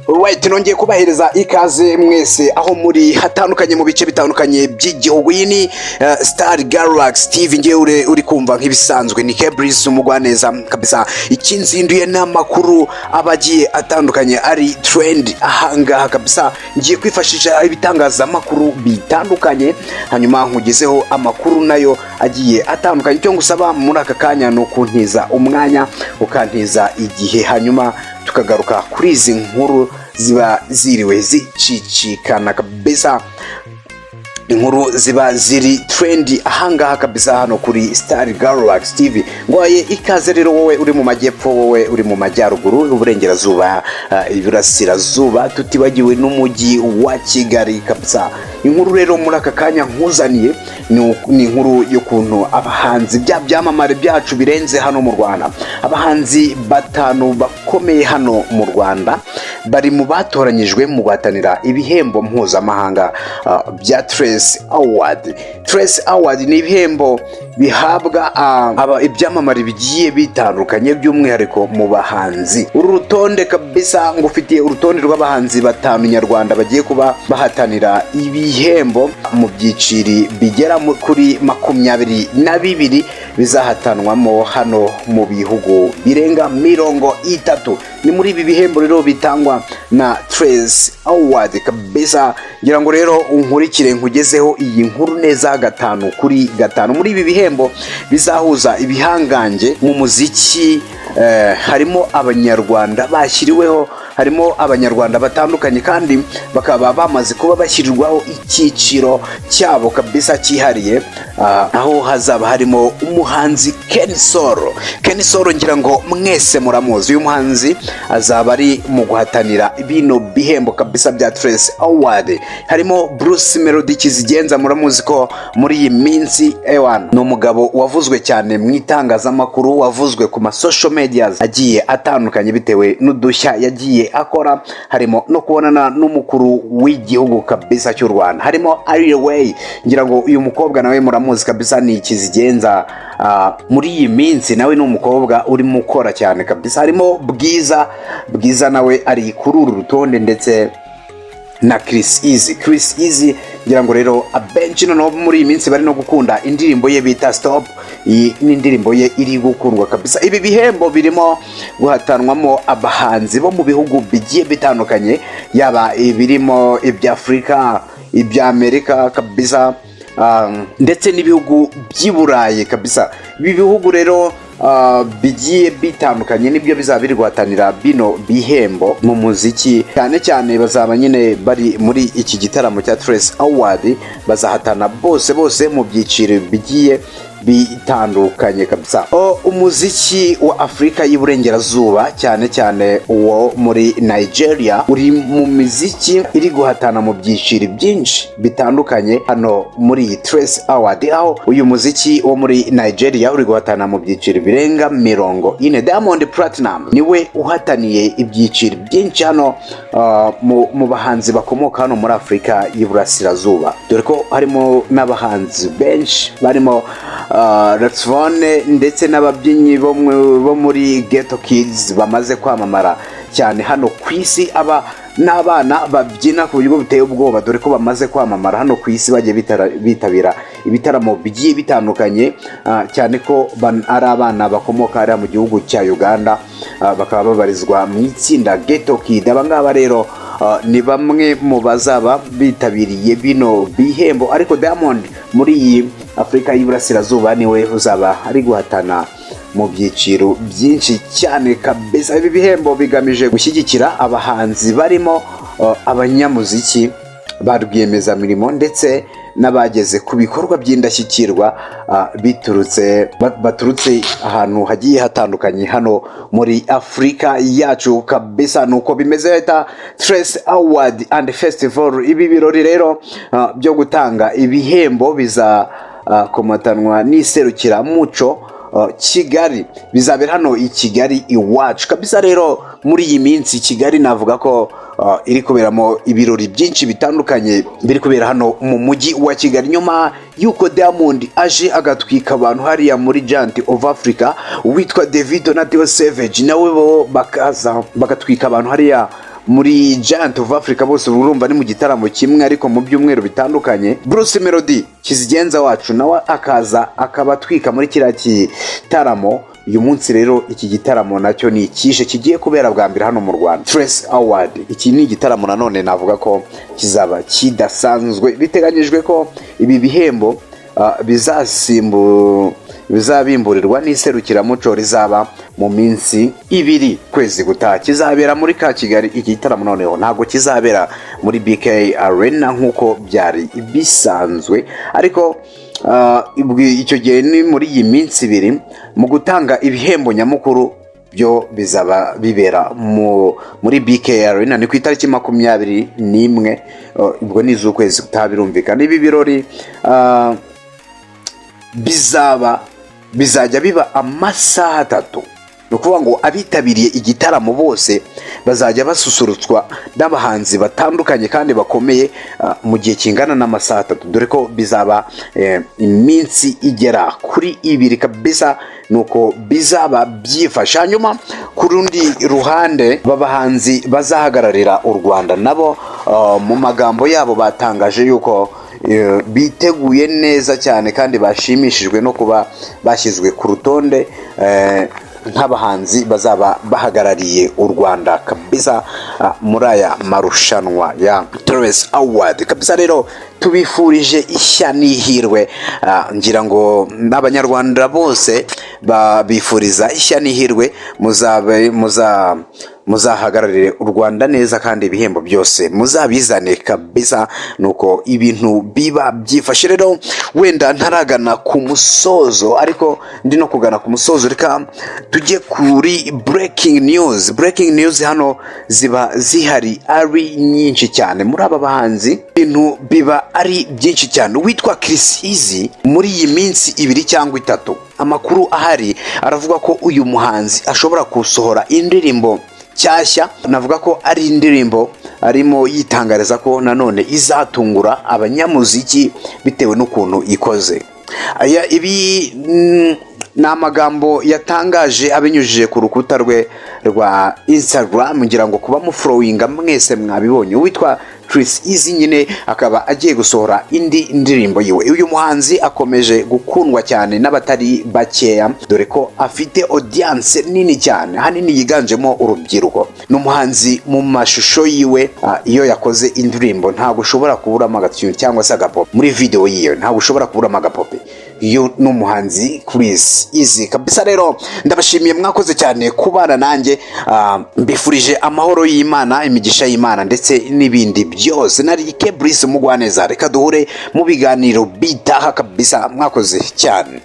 Right, nongeye kubahereza ikaze mwese aho muri hatandukanye mu bice bitandukanye by'igihugu. Iyi ni Star Galaxy TV, ngewe uri kumva nk'ibisanzwe ni chrs umugwaneza kabisa. Ikinzinduye n'amakuru abagiye atandukanye ari trend ahangaha kabisa. Ngiye kwifashisha ibitangaza makuru bitandukanye, hanyuma nkugezeho amakuru nayo agiye atandukanye. Cyo ngusaba muri aka kanya no kuntiza umwanya ukantiza igihe, hanyuma tukagaruka kuri izi nkuru ziba ziriwe zicicikana kabisa, inkuru ziba ziri trendy ahangaha kabisa hano kuri Star Galaxy TV. Ngoye ikaze rero wowe uri mu majyepfo, wowe uri mu majyaruguru, uburengerazuba, iburasirazuba, tutibagiwe n'umujyi wa Kigali kabisa. Inkuru rero muri aka kanya nkuzaniye ni inkuru y'ukuntu abahanzi byamamare byacu birenze hano mu Rwanda. Abahanzi batanu bakomeye hano mu Rwanda bari mu batoranyijwe mu guhatanira ibihembo mpuzamahanga bya chrs award. Chrs award ni ibihembo bihabwa ibyamamare bigiye bitandukanye, by'umwihariko mu bahanzi. Uru rutonde kabisa ngufitiye urutonde rw'abahanzi batanu nyarwanda bagiye kuba bahatanira ibihembo mu byiciri bigera kuri 22 bizahatanwamo hano mu bihugu birenga 30. Ni muri ibi bihembo rero bitangwa na chrs award kabisa. Ngira ngo rero unkurikire nkugezeho iyi nkuru neza 5 kuri 5. Muri ibi bihembo bizahuza ibihangange mu muziki, harimo abanyarwanda bashyiriweho, harimo abanyarwanda batandukanye, kandi bakaba bamaze kuba bashyirirwaho icyiciro cyabo kabisa cyihariye, aho hazaba harimo umuhanzi Kenisoro. Ngira ngo mwese muramuzi uyu muhanzi, azaba ari mu guhatanira bino bihembo kabisa bya chrs award. Harimo Bruce Melodie kizigenza, muramuzi ko muri iyi minsi ni umugabo wavuzwe cyane mu itangazamakuru, wavuzwe ku social medias agiye atandukanye bitewe n'udushya yagiye akora. Harimo no kubonana n'umukuru w'igihugu kabisa cy'u Rwanda. Harimo Arielway, ngira ngo uyu mukobwa nawe muramuzi kabisa, ni kizigenza muri iyi minsi, nawe ni umukobwa uri mukora cyane kabisa. Harimo bwiza nawe ari kuri uru rutonde, ndetse na chrs. Ngira ngo rero benshi no muri iyi minsi bari no gukunda indirimbo ye bita Stop. Iyi ni indirimbo ye iri gukundwa kabisa. Ibi bihembo birimo guhatanwamo abahanzi bo mu bihugu bigiye bitandukanye, yaba ibirimo iby'Afrika, iby'Amerika kabisa, ndetse n'ibihugu by'Iburayi kabisa. Ibi bihugu rero bigiye bitandukanye nibyo bizaba biri guhatanira bino bihembo mu muziki. Cyane bazaba nyine bari muri iki gitaramo cya chrs award, bazahatana bose mu byiciro bigiye bitandukanye kabisa. Umuziki wa Afrika y'Iburengerazuba, cyane uwo muri Nigeria, uri mu miziki iri guhatana mu byiciro byinshi bitandukanye hano muri chrs award, aho uyu muziki wo muri Nigeria uri guhatana mu byiciro birenga 40. Diamond Platinum niwe uhataniye ibyiciro byinshi hano mu bahanzi bakomoka hano muri Afrika y'Iburasirazuba, dore ko harimo n'abahanzi benshi barimo Ratsvone ndetse n'ababyinnyi bo muri Ghetto Kids bamaze kwamamara cyane hano ku isi. Aba n'abana babyina ku buryo buteye ubwoba, dore ko bamaze kwamamara hano ku isi, bagiye bitabira ibitaramo bigiye bitandukanye, cyane ko ari abana bakomoka hariya mu gihugu cya Uganda, bakaba babarizwa mu itsinda Ghetto Kids. Abangaba rero ni bamwe mu bazaba bitabiriye bino bihembo, ariko Diamond muri iyi Afrika y'Iburasirazuba niwe uzaba ari guhatana mu byiciro byinshi cyane kabisa. Ibi bihembo bigamije gushyigikira abahanzi barimo abanyamuziki, ba rwiyemezamirimo, ndetse n'abageze ku bikorwa by'indashyikirwa baturutse ahantu hagiye hatandukanye hano muri Afrika yacu kabisa. Nuko bimeze leta chrs award and festival. Ibi birori rero byo gutanga ibihembo biza komatanwa n'iserukira muco Kigali, bizabera hano i Kigali iwacu kabisa. Rero muri iyi minsi Kigali navuga ko iri kuberamo ibirori byinshi bitandukanye biri kubera hano mu mujyi wa Kigali, nyuma yuko Diamond aje agatwika abantu hariya muri Giant of Africa witwa Davido na Theo Savage, nawe bo bakaza bagatwika abantu hariya muri Giant of Africa bose urumva ni mu gitaramo kimwe ariko mu byumweru bitandukanye. Bruce Melodie kizigenza wacu nawe akaza akabatwika muri kiriya gitaramo. Uyu munsi rero iki gitaramo nacyo ni ikije kigiye kubera bwa mbere hano mu Rwanda, chrs award. Iki ni igitaramo nanone navuga ko kizaba kidasanzwe. Biteganyijwe ko ibi bihembo bizabimburirwa n'iserukiramuco rizaba mu minsi 2 kwezi gutaha. Kizabera muri ka Kigali. Iki gitaramo noneho ntago kizabera muri BK Arena nkuko byari bisanzwe, ariko icyo gihe ni muri iyi minsi 2 mu gutanga ibihembo nyamukuru byo bizaba bibera muri BK Arena. Ni ku itariki 21 ubwo ni z'ukwezi gutaha. Birumvikana ibi birori bizajya biba amasaha 3. No kuvuga ngo abitabiriye igitaramo bose bazajya basusurutswa n'abahanzi batandukanye kandi bakomeye mu gihe kingana n'amasaha 3, dore ko bizaba iminsi igera kuri 2 kabisa. Nuko bizaba byifasha. Hanyuma ku rundi ruhande babahanzi bazahagararira u Rwanda nabo mu magambo yabo batangaje yuko biteguye neza cyane kandi bashimishijwe no kuba bashyizwe ku rutonde nk'abahanzi bazaba bahagarariye u Rwanda kabisa muri aya marushanwa ya chrs award kabisa. Rero tubifurije ishya n'ihirwe, ngira ngo n'abanyarwanda bose babifuriza ishya n'ihirwe. muzahagararire u Rwanda neza kandi ibihembo byose muzabizane kabisa. Nuko ibintu biba byifashe. Rero wenda ntaragana ku musozo, ariko ndi no kugana ku musozo, reka tujye kuri breaking news. Hano ziba zihari ari nyinshi cyane muri aba bahanzi. Ibintu biba ari byinshi cyane. Witwa Chris muri iyi minsi 2 cyangwa 3 amakuru ahari aravuga ko uyu muhanzi ashobora gusohora indirimbo cyashya. Navuga ko ari indirimbo arimo yitangariza ko nanone izatungura abanyamuziki bitewe n'ukuntu ikoze. Ibi ni amagambo yatangaje abinyujije ku rukuta rwe rwa Instagram. Ngira ngo kuba muflowinga mwese mwabibonye. Witwa Chris nyine akaba agiye gusohora indi ndirimbo yiwe. Uyu muhanzi akomeje gukundwa cyane n'abatari bakeya, dore ko afite audience nini cyane, hanini yiganjemo urubyiruko. N'umuhanzi mu mashusho yiwe iyo yakoze indirimbo ntabwo ushobora kuburamo agatyuni cyangwa se agapope. Muri video yiwe ntabwo ushobora kuburamo agapope. Iyo n'umuhanzi Chris kabisa. Rero ndabashimiye mwakoze cyane kubana nanjye. Mbifurije amahoro y'Imana, imigisha y'Imana ndetse n'ibindi byose. Nari chrs umugwaneza. Reka duhure mu biganiro bitaha kabisa. Mwakoze cyane.